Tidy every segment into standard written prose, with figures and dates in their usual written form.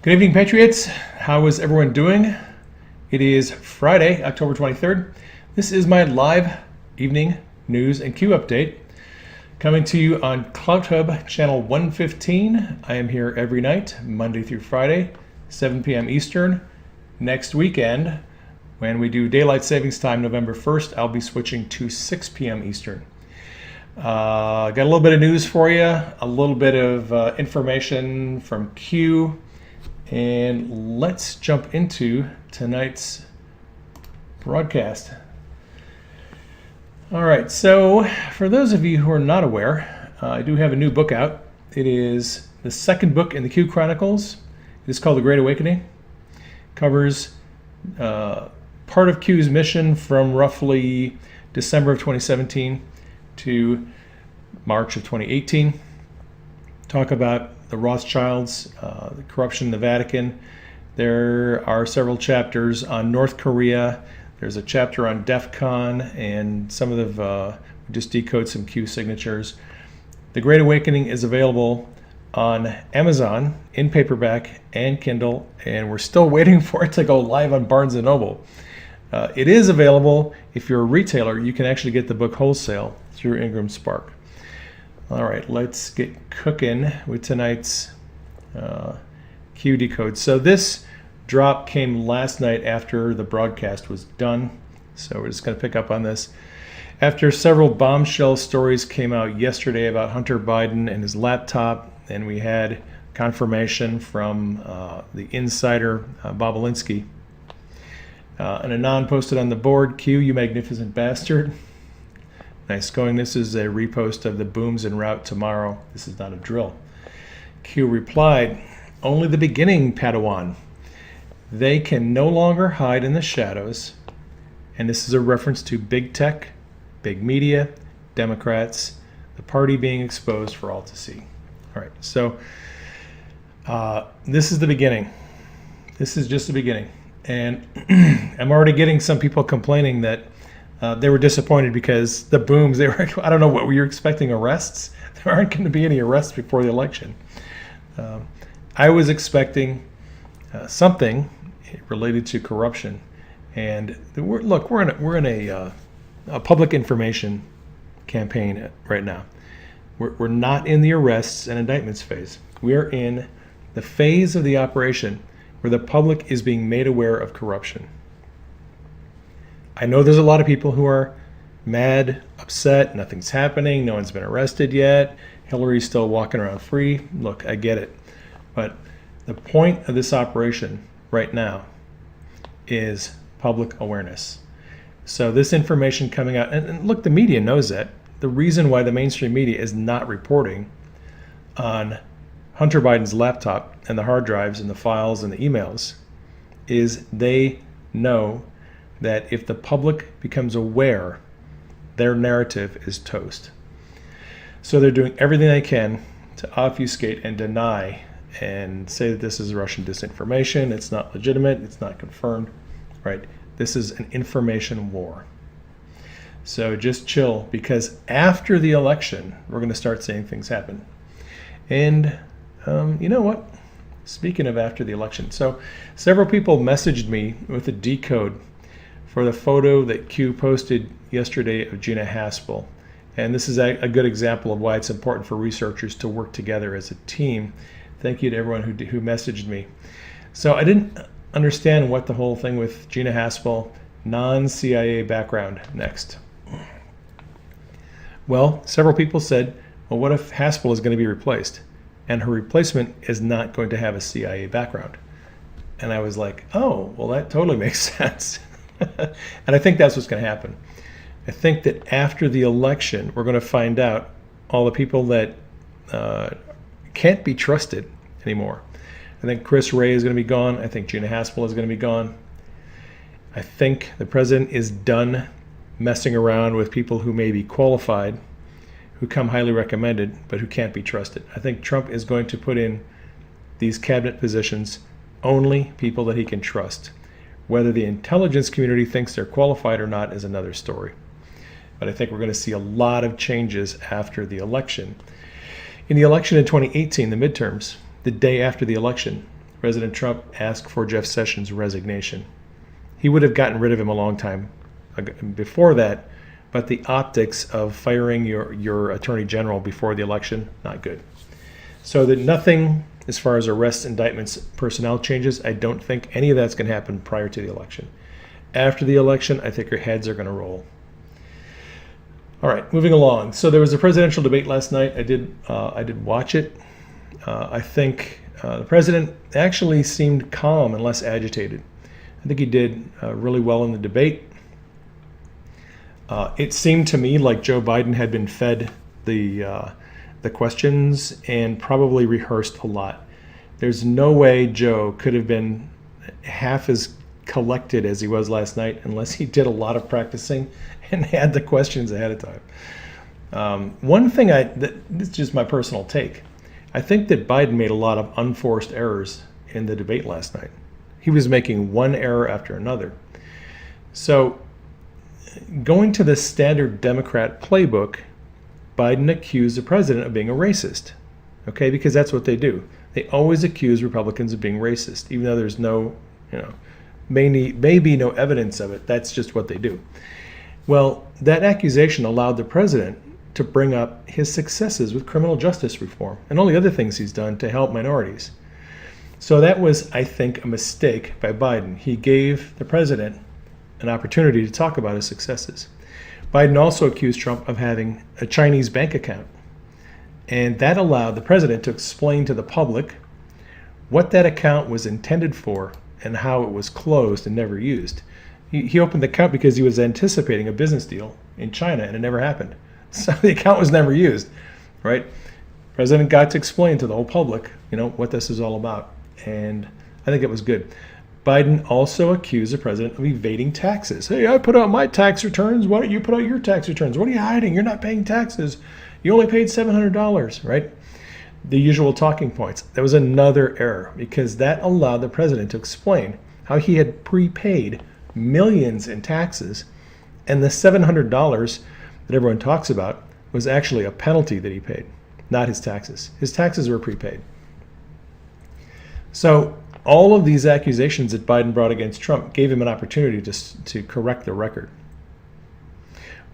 Good evening, Patriots. How is everyone doing? It is Friday, October 23rd. This is my live evening news and Q update coming to you on CloutHub channel 115. I am here every night, Monday through Friday, 7 p.m. Eastern. Next weekend, when we do Daylight Savings Time, November 1st, I'll be switching to 6 p.m. Eastern. Got a little bit of news for you, a little bit of information from Q. And let's jump into tonight's broadcast. All right, so for those of you who are not aware, I do have a new book out. It is the second book in the Q Chronicles. It is called The Great Awakening. It covers part of Q's mission from roughly December of 2017 to March of 2018. Talk about the Rothschilds, the corruption in the Vatican. There are several chapters on North Korea. There's a chapter on DEF CON, and some of the just decode some Q signatures. The Great Awakening is available on Amazon in paperback and Kindle, and we're still waiting for it to go live on Barnes & Noble. It is available. If you're a retailer, you can actually get the book wholesale through Ingram Spark. All right, let's get cooking with tonight's Q decode. So this drop came last night after the broadcast was done. So we're just going to pick up on this. After several bombshell stories came out yesterday about Hunter Biden and his laptop, and we had confirmation from the insider, Bob Alinsky. An Anon posted on the board, Q, you magnificent bastard. Nice going. This is a repost of the booms en route tomorrow. This is not a drill. Q replied, only the beginning, Padawan. They can no longer hide in the shadows. And this is a reference to big tech, big media, Democrats, the party being exposed for all to see. All right, so this is the beginning. This is just the beginning. And I'm already getting some people complaining that they were disappointed because the booms, they were, I don't know, what were you expecting, arrests? There aren't going to be any arrests before the election. I was expecting something related to corruption. And we're in a public information campaign right now. We're not in the arrests and indictments phase. We're in the phase of the operation where the public is being made aware of corruption. I know there's a lot of people who are mad, upset, nothing's happening, no one's been arrested yet, Hillary's still walking around free. Look, I get it. But the point of this operation right now is public awareness. So this information coming out, and look, the media knows that. The reason why the mainstream media is not reporting on Hunter Biden's laptop and the hard drives and the files and the emails is they know that if the public becomes aware, their narrative is toast. So they're doing everything they can to obfuscate and deny and say that this is Russian disinformation, it's not legitimate, it's not confirmed, right? This is an information war. So just chill, because after the election, we're going to start seeing things happen. And you know what? Speaking of after the election, so several people messaged me with a decode for the photo that Q posted yesterday of Gina Haspel. And this is a good example of why it's important for researchers to work together as a team. Thank you to everyone who messaged me. So I didn't understand what the whole thing with Gina Haspel, non-CIA background, next. Well, several people said, well, what if Haspel is going to be replaced? And her replacement is not going to have a CIA background. And I was like, oh, well, that totally makes sense. And I think that's what's going to happen. I think that after the election, we're going to find out all the people that can't be trusted anymore. I think Chris Wray is going to be gone. I think Gina Haspel is going to be gone. I think the president is done messing around with people who may be qualified, who come highly recommended, but who can't be trusted. I think Trump is going to put in these cabinet positions only people that he can trust. Whether the intelligence community thinks they're qualified or not is another story. But I think we're going to see a lot of changes after the election. In the election in 2018, the midterms, the day after the election, President Trump asked for Jeff Sessions' resignation. He would have gotten rid of him a long time before that, but the optics of firing your attorney general before the election, not good. So that nothing as far as arrests, indictments, personnel changes, I don't think any of that's going to happen prior to the election. After the election, I think your heads are going to roll. All right, moving along. So there was a presidential debate last night. I did watch it. I think the president actually seemed calm and less agitated. I think he did really well in the debate. It seemed to me like Joe Biden had been fed the questions and probably rehearsed a lot. There's no way Joe could have been half as collected as he was last night unless he did a lot of practicing and had the questions ahead of time. One thing this is just my personal take. I think that Biden made a lot of unforced errors in the debate last night. He was making one error after another. So going to the standard Democrat playbook, Biden accused the president of being a racist. Okay, because that's what they do. They always accuse Republicans of being racist, even though there's no, maybe no evidence of it. That's just what they do. Well, that accusation allowed the president to bring up his successes with criminal justice reform and all the other things he's done to help minorities. So that was, I think, a mistake by Biden. He gave the president an opportunity to talk about his successes. Biden also accused Trump of having a Chinese bank account. And that allowed the president to explain to the public what that account was intended for and how it was closed and never used. He opened the account because he was anticipating a business deal in China, and it never happened. So the account was never used, right? The president got to explain to the whole public, what this is all about. And I think it was good. Biden also accused the president of evading taxes. Hey, I put out my tax returns. Why don't you put out your tax returns? What are you hiding? You're not paying taxes. You only paid $700, right? The usual talking points. That was another error because that allowed the president to explain how he had prepaid millions in taxes, and the $700 that everyone talks about was actually a penalty that he paid, not his taxes. His taxes were prepaid. So all of these accusations that Biden brought against Trump gave him an opportunity to correct the record.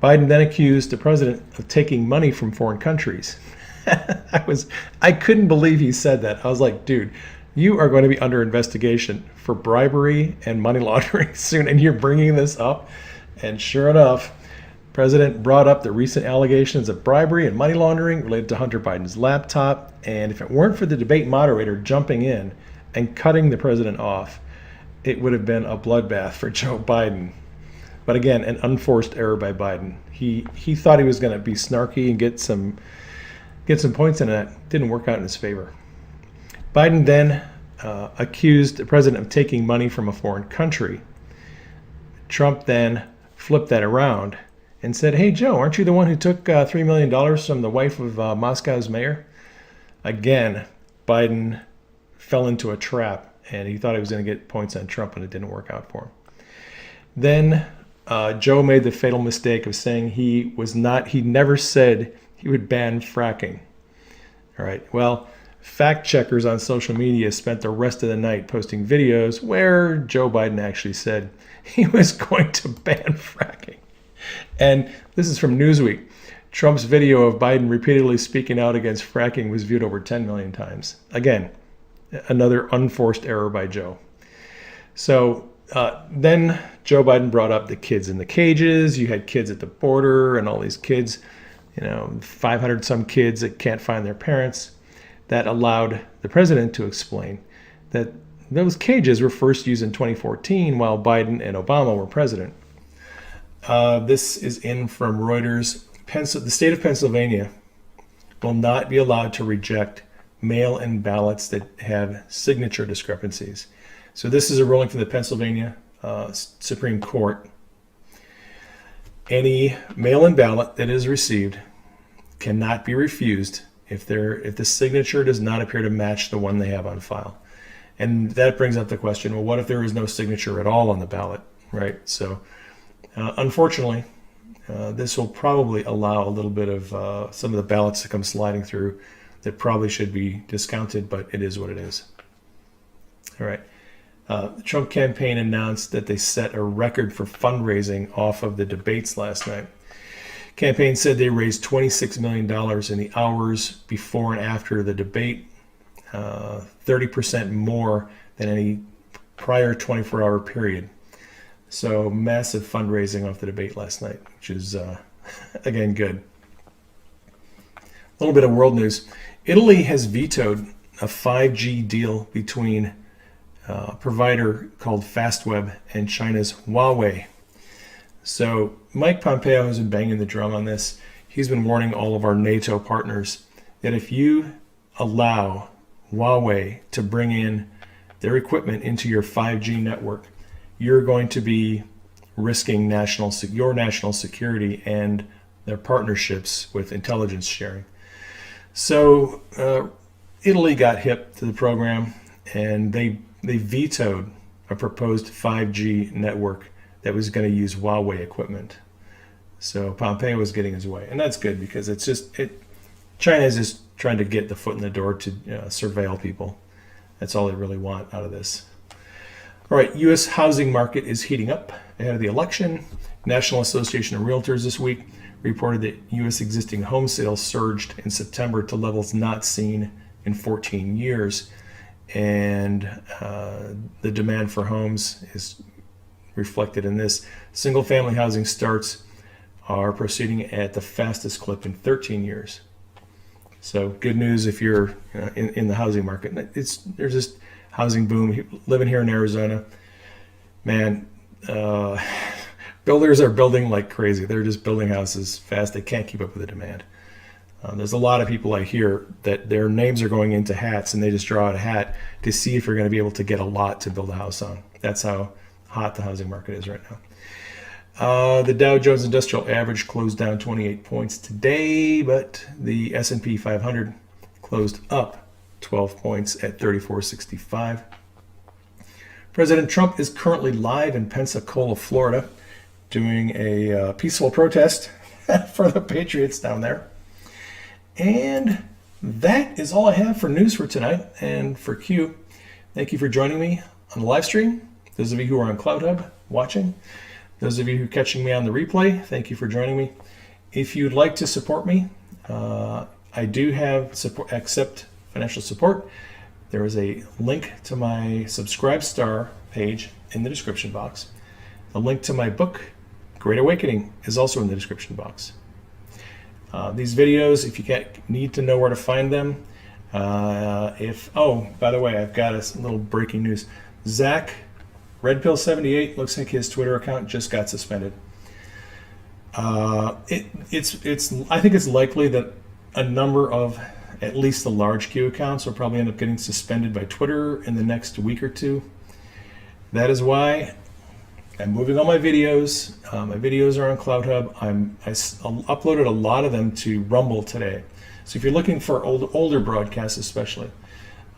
Biden then accused the president of taking money from foreign countries. I couldn't believe he said that. I was like, dude, you are going to be under investigation for bribery and money laundering soon, and you're bringing this up. And sure enough, the president brought up the recent allegations of bribery and money laundering related to Hunter Biden's laptop. And if it weren't for the debate moderator jumping in and cutting the president off, it would have been a bloodbath for Joe Biden. But again, an unforced error by Biden. He thought he was going to be snarky and get some points in it. Didn't work out in his favor. Biden then accused the president of taking money from a foreign country. Trump then flipped that around and said, hey, Joe, aren't you the one who took $3 million from the wife of Moscow's mayor? Again, Biden fell into a trap, and he thought he was going to get points on Trump, and it didn't work out for him. Then Joe made the fatal mistake of saying he never said he would ban fracking. All right, well, fact checkers on social media spent the rest of the night posting videos where Joe Biden actually said he was going to ban fracking. And this is from Newsweek. Trump's video of Biden repeatedly speaking out against fracking was viewed over 10 million times. Again, another unforced error by Joe. So then Joe Biden brought up the kids in the cages. You had kids at the border and all these kids, 500 some kids that can't find their parents. That allowed the president to explain that those cages were first used in 2014 while Biden and Obama were president. This is in from Reuters. The state of Pennsylvania will not be allowed to reject mail-in ballots that have signature discrepancies. So this is a ruling from the Pennsylvania Supreme Court. Any mail-in ballot that is received cannot be refused if the signature does not appear to match the one they have on file. And that brings up the question, well, what if there is no signature at all on the ballot, right? So unfortunately, this will probably allow a little bit of some of the ballots to come sliding through that probably should be discounted, but it is what it is. All right. The Trump campaign announced that they set a record for fundraising off of the debates last night. Campaign said they raised $26 million in the hours before and after the debate, 30% more than any prior 24-hour period. So massive fundraising off the debate last night, which is, again, good. A little bit of world news. Italy has vetoed a 5G deal between a provider called Fastweb and China's Huawei. So Mike Pompeo has been banging the drum on this. He's been warning all of our NATO partners that if you allow Huawei to bring in their equipment into your 5G network, you're going to be risking your national security and their partnerships with intelligence sharing. So Italy got hip to the program, and they vetoed a proposed 5G network that was going to use Huawei equipment. So Pompeo was getting his way, and that's good because China is just trying to get the foot in the door to surveil people. That's all they really want out of this. All right, U.S. housing market is heating up ahead of the election. National Association of Realtors this week reported that U.S. existing home sales surged in September to levels not seen in 14 years. And the demand for homes is reflected in this. Single-family housing starts are proceeding at the fastest clip in 13 years. So good news if you're in the housing market. There's this housing boom. Living here in Arizona, man, builders are building like crazy. They're just building houses fast. They can't keep up with the demand. There's a lot of people I hear that their names are going into hats, and they just draw out a hat to see if you're going to be able to get a lot to build a house on. That's how hot the housing market is right now. The Dow Jones Industrial Average closed down 28 points today, but the S&P 500 closed up 12 points at 3465. President Trump is currently live in Pensacola, Florida, doing a peaceful protest for the Patriots down there. And that is all I have for news for tonight and for Q. Thank you for joining me on the live stream. Those of you who are on CloutHub watching, those of you who are catching me on the replay, thank you for joining me. If you'd like to support me, I do accept financial support. There is a link to my Subscribe Star page in the description box. The link to my book, Great Awakening, is also in the description box. These videos, if you need to know where to find them, by the way, I've got a little breaking news. Zach, RedPill78, looks like his Twitter account just got suspended. I think it's likely that a number of at least the large Q accounts will probably end up getting suspended by Twitter in the next week or two. That is why I'm moving all my videos. My videos are on CloutHub. I uploaded a lot of them to Rumble today. So if you're looking for older broadcasts especially,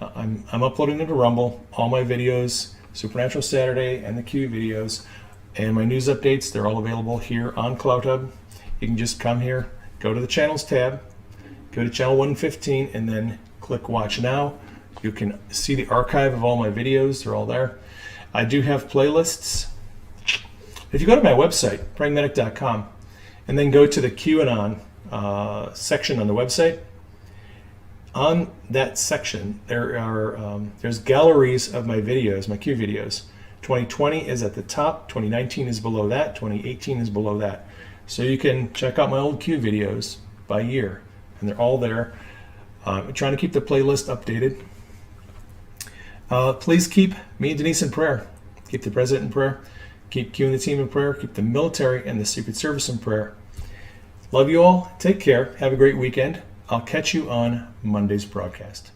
I'm uploading them to Rumble. All my videos, Supernatural Saturday and the Q videos, and my news updates, they're all available here on CloutHub. You can just come here, go to the Channels tab, go to Channel 115, and then click Watch Now. You can see the archive of all my videos. They're all there. I do have playlists. If you go to my website, pragmatic.com, and then go to the QAnon section on the website, on that section there's galleries of my videos, my Q videos. 2020 is at the top, 2019 is below that, 2018 is below that. So you can check out my old Q videos by year, and they're all there. I'm trying to keep the playlist updated. Please keep me and Denise in prayer. Keep the president in prayer. Keep Q and the team in prayer. Keep the military and the Secret Service in prayer. Love you all. Take care. Have a great weekend. I'll catch you on Monday's broadcast.